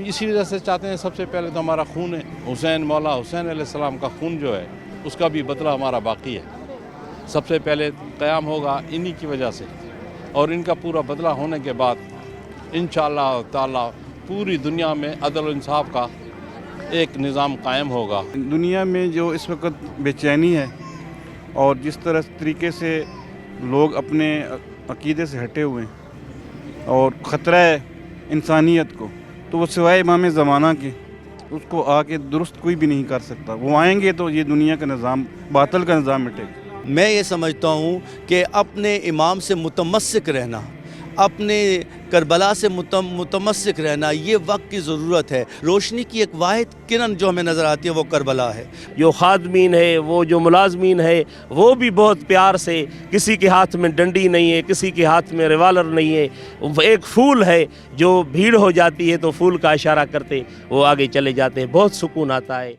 इसी वजह से चाहते हैं सबसे पहले तो हमारा खून है, हुसैन मौला हुसैन अलैहिस्सलाम का खून जो है उसका भी बदला हमारा बाकी है। सबसे पहले क़याम होगा इन्हीं की वजह से, और इनका पूरा बदला होने के बाद इंशाअल्लाह ताला पूरी दुनिया में अदल इंसाफ का एक निज़ाम कायम होगा। दुनिया में जो इस वक्त बेचैनी है और जिस तरीके से लोग अपने अकीदे से हटे हुए हैं और ख़तरा है इंसानियत को, तो वो सिवाय इमाम ज़माना के उसको आके दुरुस्त कोई भी नहीं कर सकता। वो आएंगे तो ये दुनिया का निज़ाम, बातिल का निज़ाम मिटेगा। मैं ये समझता हूँ कि अपने इमाम से मुतमस्सिक रहना, अपने करबला से मुतमस्सिक रहना, ये वक्त की ज़रूरत है। रोशनी की एक वाहिद किरण जो हमें नज़र आती है वो करबला है। जो खादमीन है, वो जो मुलाजमीन है, वो भी बहुत प्यार से, किसी के हाथ में डंडी नहीं है, किसी के हाथ में रिवाल्वर नहीं है, एक फूल है, जो भीड़ हो जाती है तो फूल का इशारा करते वो आगे चले जाते हैं, बहुत सुकून आता है।